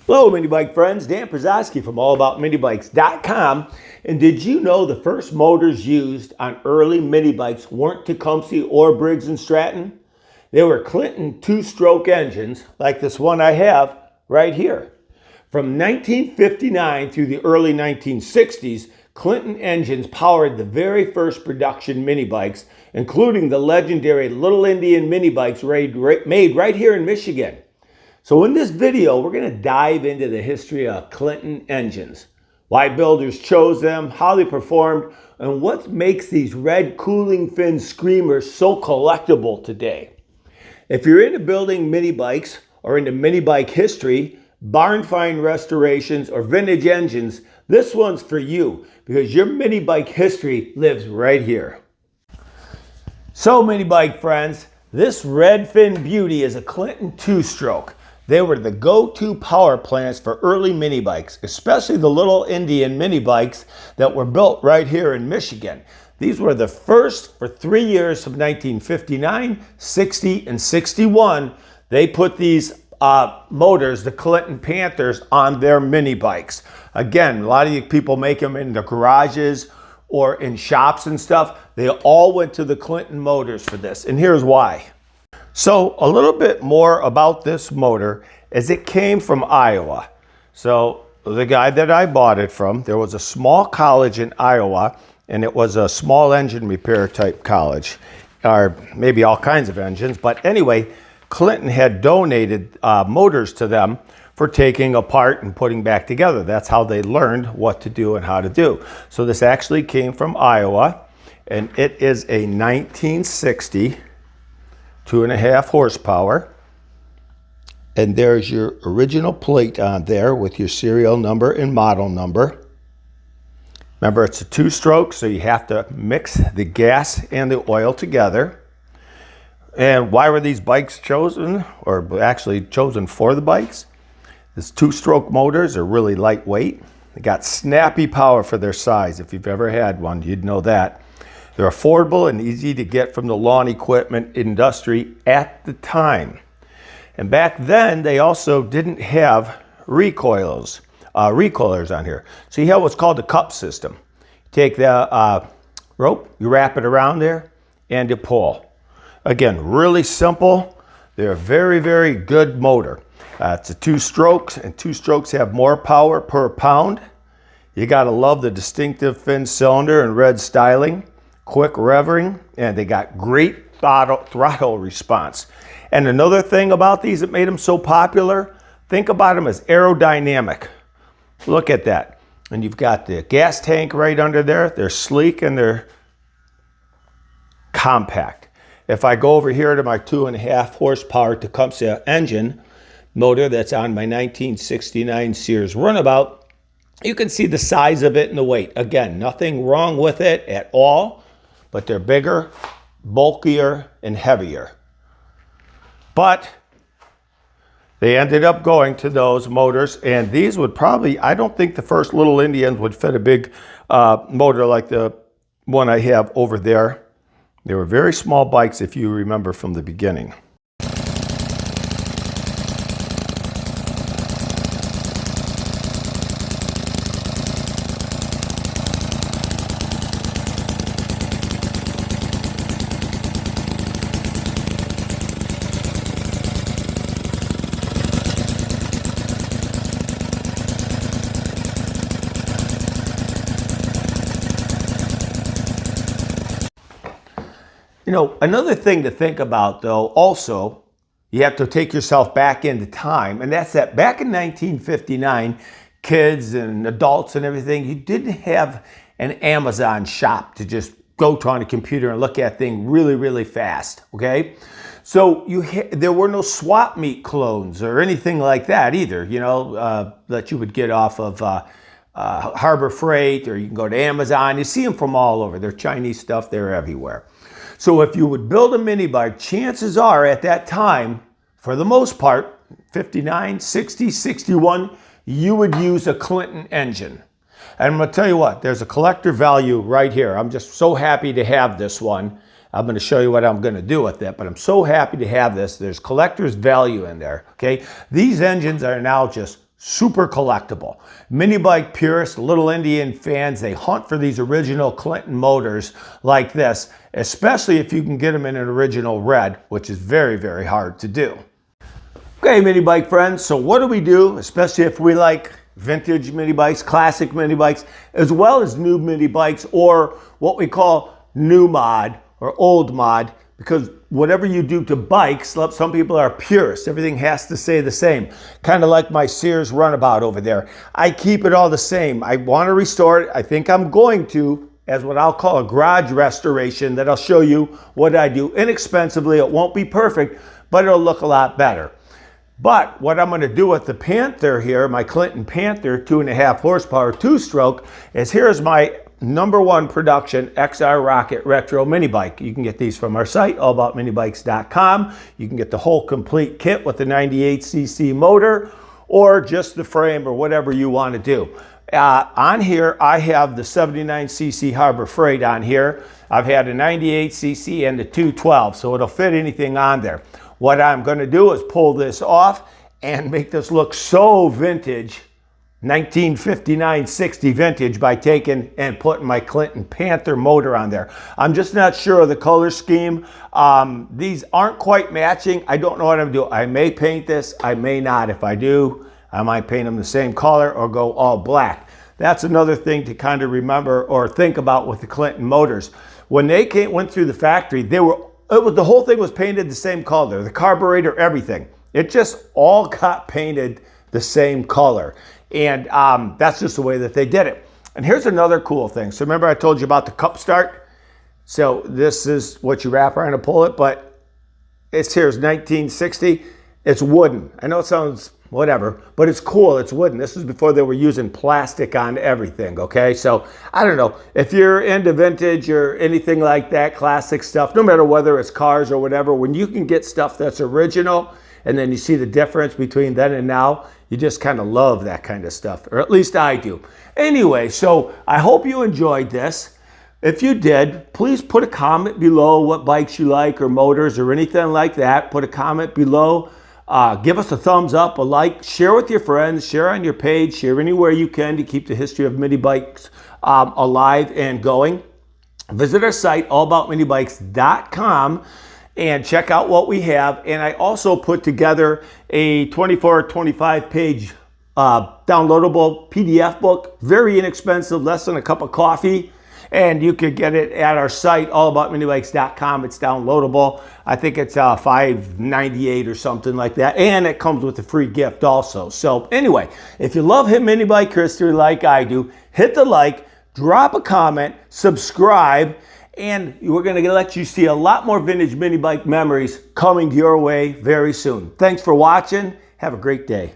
Hello, mini bike friends. Dan Przowski from allaboutminibikes.com. And did you know the first motors used on early mini bikes weren't Tecumseh or Briggs Stratton? They were Clinton two-stroke engines like this one I have right here. From 1959 through the early 1960s, Clinton engines powered the very first production mini bikes, including the legendary LIL Indian mini bikes made right here in Michigan. So in this video, we're going to dive into the history of Clinton engines, why builders chose them, how they performed, and what makes these red cooling fin screamers so collectible today. If you're into building mini bikes or into mini bike history, barn find restorations, or vintage engines, this one's for you because your mini bike history lives right here. So mini bike friends, this red fin beauty is a Clinton two-stroke. They were the go-to power plants for early mini bikes, especially the LIL Indian mini bikes that were built right here in Michigan. These were the first for 3 years from 1959, 60, and 61. They put these motors, the Clinton Panthers, on their mini bikes. Again, a lot of you people make them in the garages or in shops and stuff. They all went to the Clinton motors for this, and here's why. So a little bit more about this motor is it came from Iowa. So the guy that I bought it from, there was a small college in Iowa, and it was a small engine repair type college, or maybe all kinds of engines. But anyway, Clinton had donated motors to them for taking apart and putting back together. That's how they learned what to do and how to do. So this actually came from Iowa, and it is a 1960 2.5 horsepower, and there's your original plate on there with your serial number and model number. Remember, it's a two-stroke, so you have to mix the gas and the oil together. And why were these bikes chosen, or actually chosen for the bikes? These two-stroke motors are really lightweight. They got snappy power for their size. If you've ever had one, you'd know that. They're affordable and easy to get from the lawn equipment industry at the time. And back then, they also didn't have recoilers on here. So you have what's called the cup system. You take the rope, you wrap it around there, and you pull. Again, really simple. They're a very, very good motor. It's a two-strokes, and two-strokes have more power per pound. You gotta love the distinctive fin cylinder and red styling. Quick revving, and they got great throttle response. And another thing about these that made them so popular, think about them as aerodynamic. Look at that. And you've got the gas tank right under there. They're sleek and they're compact. If I go over here to my 2.5 horsepower Tecumseh engine motor that's on my 1969 Sears Runabout, you can see the size of it and the weight. Again, nothing wrong with it at all. But they're bigger, bulkier, and heavier. But they ended up going to those motors, and these would probably, I don't think the first LIL Indians would fit a big motor like the one I have over there. They were very small bikes if you remember from the beginning. You know, another thing to think about, though, also, you have to take yourself back into time, and that's that back in 1959, kids and adults and everything, you didn't have an Amazon shop to just go to on a computer and look at things really, really fast, okay? So there were no swap meet clones or anything like that either, you know, that you would get off of Harbor Freight, or you can go to Amazon. You see them from all over. They're Chinese stuff. They're everywhere. So if you would build a mini bike, chances are at that time, for the most part, 59, 60, 61, you would use a Clinton engine. And I'm going to tell you what, there's a collector value right here. I'm just so happy to have this one. I'm going to show you what I'm going to do with it, but I'm so happy to have this. There's collector's value in there, okay? These engines are now just super collectible. Mini bike purists, LIL Indian fans, they hunt for these original Clinton motors like this, especially if you can get them in an original red, which is very, very hard to do. Okay, mini bike friends, so what do we do, especially if we like vintage mini bikes, classic mini bikes, as well as new mini bikes, or what we call new mod or old mod, because whatever you do to bikes, some people are purists. Everything has to stay the same. Kind of like my Sears runabout over there. I keep it all the same. I want to restore it. I think I'm going to, as what I'll call a garage restoration, that I'll show you what I do inexpensively. It won't be perfect, but it'll look a lot better. But what I'm going to do with the Panther here, my Clinton Panther 2.5 horsepower 2-stroke, is here's my #1 production XR Rocket Retro mini bike. You can get these from our site, allaboutminibikes.com. You can get the whole complete kit with the 98cc motor, or just the frame, or whatever you want to do. On here, I have the 79cc Harbor Freight on here. I've had a 98cc and a 212, so it'll fit anything on there. What I'm going to do is pull this off and make this look so vintage, 1959-60 vintage, by taking and putting my Clinton Panther motor on there. I'm just not sure of the color scheme. These aren't quite matching. I don't know what I'm doing. I may paint this, I may not. If I do, I might paint them the same color or go all black. That's another thing to kind of remember or think about with the Clinton motors. When they went through the factory, the whole thing was painted the same color, the carburetor, everything. It just all got painted the same color. And that's just the way that they did it. And here's another cool thing. So remember I told you about the cup start? So this is what you wrap around to pull it, but here's 1960. It's wooden. I know it sounds whatever, but it's cool. It's wooden. This is before they were using plastic on everything, okay? So I don't know. If you're into vintage or anything like that, classic stuff, no matter whether it's cars or whatever, when you can get stuff that's original and then you see the difference between then and now, you just kind of love that kind of stuff, or at least I do. Anyway, so I hope you enjoyed this. If you did, please put a comment below what bikes you like or motors or anything like that. Put a comment below. Give us a thumbs up, a like, share with your friends, share on your page, share anywhere you can to keep the history of mini bikes alive and going. Visit our site, allaboutminibikes.com, and check out what we have. And I also put together a 24 or 25 page downloadable PDF book, very inexpensive, less than a cup of coffee. And you could get it at our site, allaboutminibikes.com. It's downloadable. I think it's $5.98 or something like that. And it comes with a free gift also. So anyway, if you love mini bike history like I do, hit the like, drop a comment, subscribe, and we're going to let you see a lot more vintage mini bike memories coming your way very soon. Thanks for watching. Have a great day.